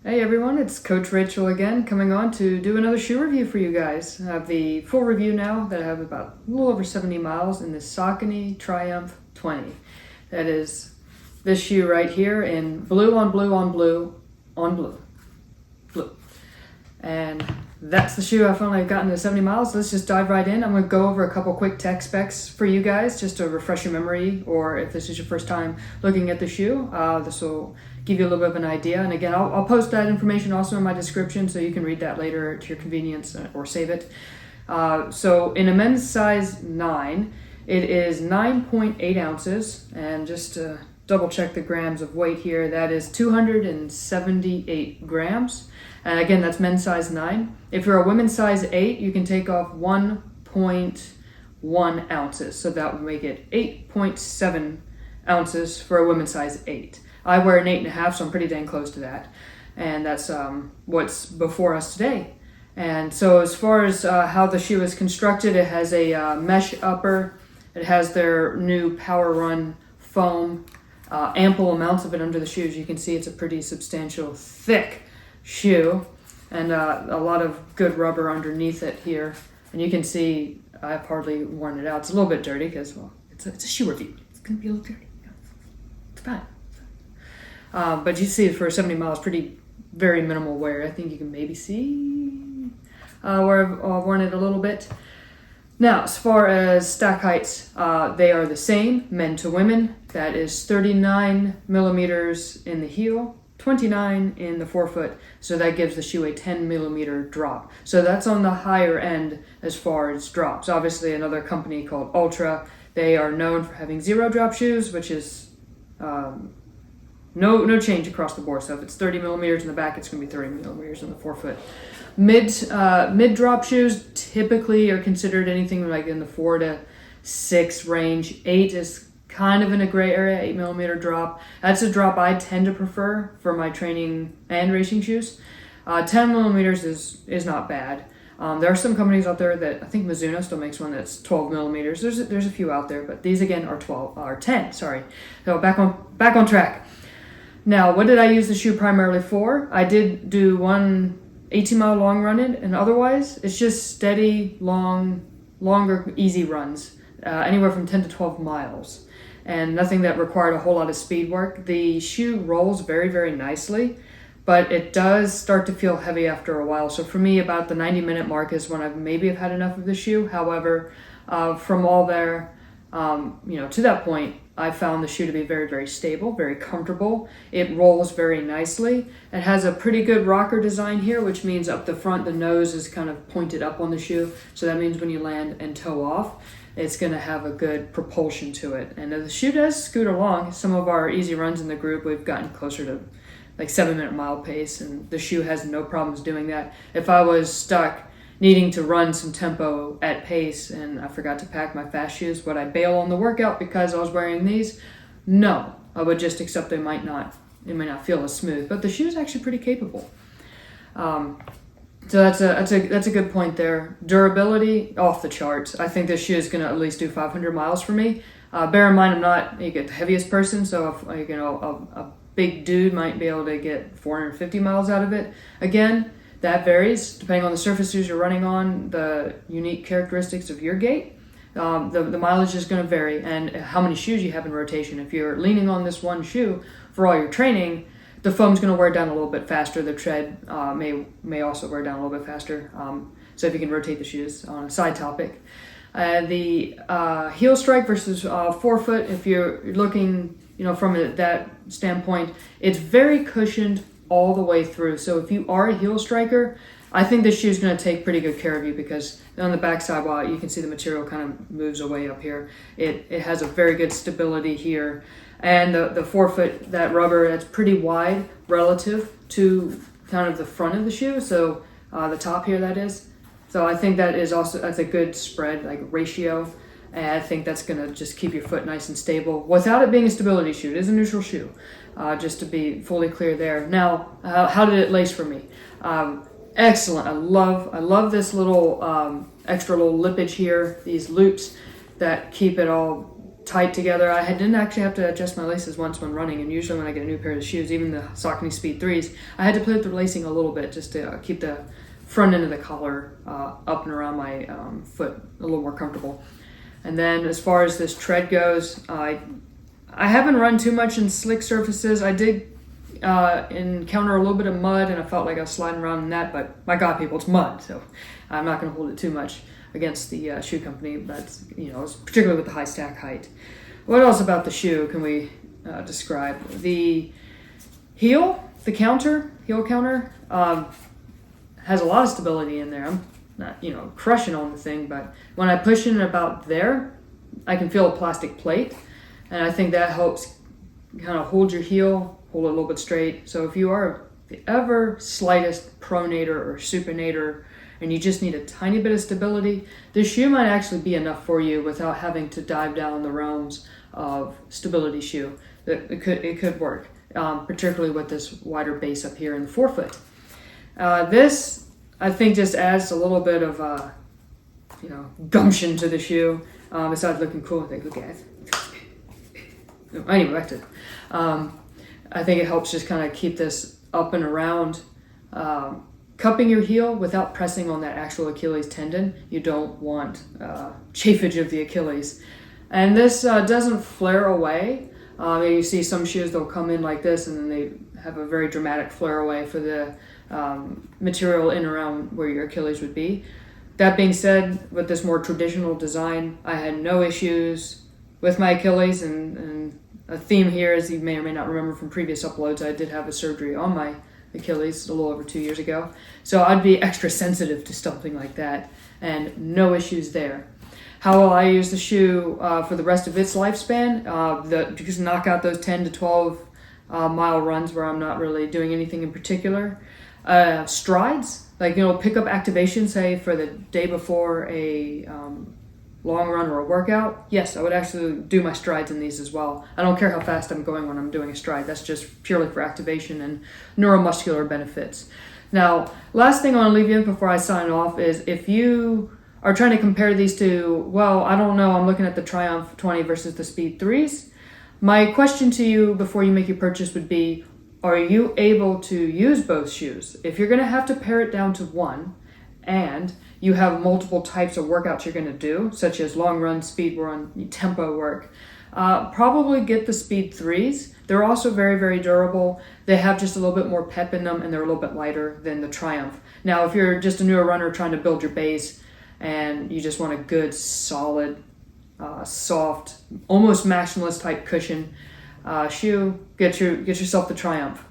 Hey everyone, it's Coach Rachel again, coming on to do another shoe review for you guys. I have the full review now that I have about a little over 70 miles in the Saucony Triumph 20. That is this shoe right here in blue on blue on blue on blue. Blue. And that's the shoe I've only gotten to 70 miles. Let's just dive right in. I'm going to go over a couple quick tech specs for you guys just to refresh your memory, or if this is your first time looking at the shoe, this will give you a little bit of an idea. And again, I'll post that information also in my description so you can read that later to your convenience or save it. So in a men's size 9, it is 9.8 ounces. And just to double check the grams of weight here, that is 278 grams. And again, that's men's size 9. If you're a women's size 8, you can take off 1.1 ounces. So that would make it 8.7 ounces for a women's size 8. I wear an 8.5, so I'm pretty dang close to that. And that's what's before us today. And so as far as how the shoe is constructed, it has a mesh upper. It has their new Power Run foam, ample amounts of it under the shoe. As you can see, it's a pretty substantial, thick shoe, and a lot of good rubber underneath it here. And you can see I've hardly worn it out. It's a little bit dirty because, well, it's a shoe review. It's going to be a little dirty. It's fine. But you see for 70 miles, very minimal wear. I think you can maybe see where I've worn it a little bit. Now, as far as stack heights, they are the same, men to women. That is 39 millimeters in the heel, 29 in the forefoot, so that gives the shoe a 10 millimeter drop. So that's on the higher end as far as drops. Obviously, another company called Ultra, they are known for having 0 drop shoes, which is no change across the board. So if it's 30 millimeters in the back, it's going to be 30 millimeters in the forefoot. Mid drop shoes typically are considered anything like in the 4 to 6 range. 8 is kind of in a gray area, 8 millimeter drop. That's a drop I tend to prefer for my training and racing shoes. 10 millimeters is not bad. There are some companies out there that I think Mizuno still makes one that's 12 millimeters. There's a few out there, but these again are 10. Sorry. So back on track. Now, what did I use the shoe primarily for? I did do one 18-mile long run in, and otherwise it's just steady, longer, easy runs, anywhere from 10 to 12 miles, and nothing that required a whole lot of speed work. The shoe rolls very, very nicely, but it does start to feel heavy after a while. So for me, about the 90-minute mark is when I've had enough of the shoe. However, from all there, to that point, I found the shoe to be very, very stable, very comfortable. It rolls very nicely. It has a pretty good rocker design here, which means up the front, the nose is kind of pointed up on the shoe. So that means when you land and toe off, it's going to have a good propulsion to it. And the shoe does scoot along. Some of our easy runs in the group, we've gotten closer to like 7-minute mile pace, and the shoe has no problems doing that. If I was stuck needing to run some tempo at pace and I forgot to pack my fast shoes, would I bail on the workout because I was wearing these? No, I would just accept it might not feel as smooth, but the shoe is actually pretty capable. So that's a good point there. Durability off the charts. I think this shoe is going to at least do 500 miles for me. Bear in mind, I'm not the heaviest person, so if a big dude might be able to get 450 miles out of it. Again, that varies depending on the surfaces you're running on, the unique characteristics of your gait. The mileage is going to vary, and how many shoes you have in rotation. If you're leaning on this one shoe for all your training, the foam's going to wear down a little bit faster. The tread may also wear down a little bit faster. So if you can rotate the shoes on a side topic. The heel strike versus forefoot, if you're looking from that standpoint, it's very cushioned all the way through. So if you are a heel striker, I think this shoe is going to take pretty good care of you, because on the backside, while you can see the material kind of moves away up here, it has a very good stability here. And the forefoot, that rubber, that's pretty wide relative to kind of the front of the shoe. So the top here, that is. So I think that's a good spread, like ratio. And I think that's going to just keep your foot nice and stable without it being a stability shoe. It is a neutral shoe, just to be fully clear there. Now, how did it lace for me? Excellent. I love this little extra little lippage here, these loops that keep it all tight together. Didn't actually have to adjust my laces once when running, and usually when I get a new pair of shoes, even the Saucony Speed 3s, I had to play with the lacing a little bit just to keep the front end of the collar up and around my foot a little more comfortable. And then as far as this tread goes, I haven't run too much in slick surfaces. I did encounter a little bit of mud, and I felt like I was sliding around in that, but my God, people, it's mud, so I'm not going to hold it too much against the shoe company. That's, particularly with the high stack height. What else about the shoe can we describe? The heel counter has a lot of stability in there. I'm not, crushing on the thing, but when I push in about there, I can feel a plastic plate, and I think that helps kind of hold your heel, hold it a little bit straight. So if you are the ever slightest pronator or supinator, and you just need a tiny bit of stability, this shoe might actually be enough for you without having to dive down the realms of stability shoe. It could work, particularly with this wider base up here in the forefoot. This, I think, just adds a little bit of gumption to the shoe. Besides looking cool, I think, look at it. Anyway, back to it. I think it helps just kind of keep this up and around. Cupping your heel without pressing on that actual Achilles tendon. You don't want chafage of the Achilles. And this doesn't flare away. You see some shoes, they'll come in like this, and then they have a very dramatic flare away for the material in around where your Achilles would be. That being said, with this more traditional design, I had no issues with my Achilles, and a theme here, as you may or may not remember from previous uploads, I did have a surgery on my Achilles a little over 2 years ago. So I'd be extra sensitive to something like that, and no issues there. How will I use the shoe for the rest of its lifespan? Just knock out those 10 to 12 mile runs where I'm not really doing anything in particular. Strides, pick up activation, say for the day before a long run or a workout. Yes, I would actually do my strides in these as well. I don't care how fast I'm going when I'm doing a stride. That's just purely for activation and neuromuscular benefits. Now, last thing I want to leave you with before I sign off is if you are trying to compare these to, I don't know, I'm looking at the Triumph 20 versus the Speed 3s. My question to you before you make your purchase would be, are you able to use both shoes? If you're going to have to pare it down to one, and you have multiple types of workouts you're going to do, such as long run, speed run, tempo work, probably get the Speed 3s. They're also very, very durable. They have just a little bit more pep in them, and they're a little bit lighter than the Triumph. Now, if you're just a newer runner trying to build your base and you just want a good, solid, soft, almost maximalist type cushion shoe, get yourself the Triumph,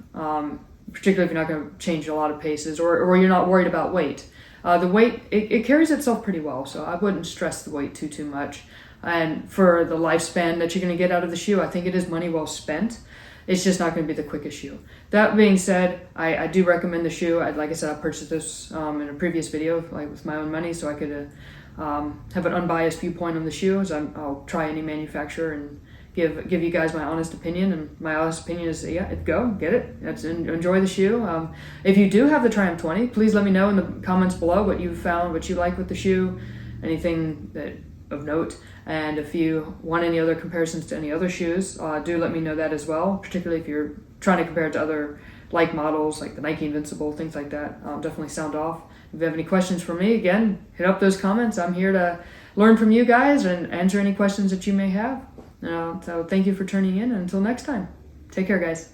particularly if you're not going to change a lot of paces or you're not worried about weight. The weight, it carries itself pretty well, so I wouldn't stress the weight too much. And for the lifespan that you're going to get out of the shoe, I think it is money well spent. It's just not going to be the quickest shoe. That being said, I do recommend the shoe. Like I said, I purchased this in a previous video with my own money, so I could have an unbiased viewpoint on the shoe. I'll try any manufacturer and give you guys my honest opinion, and my honest opinion is, go get it. Enjoy the shoe. If you do have the Triumph 20, please let me know in the comments below what you found, what you like with the shoe, anything that of note. And if you want any other comparisons to any other shoes, do let me know that as well, particularly if you're trying to compare it to other like models like the Nike Invincible, things like that. Definitely sound off. If you have any questions for me, again, hit up those comments. I'm here to learn from you guys and answer any questions that you may have. So thank you for tuning in, and until next time, take care, guys.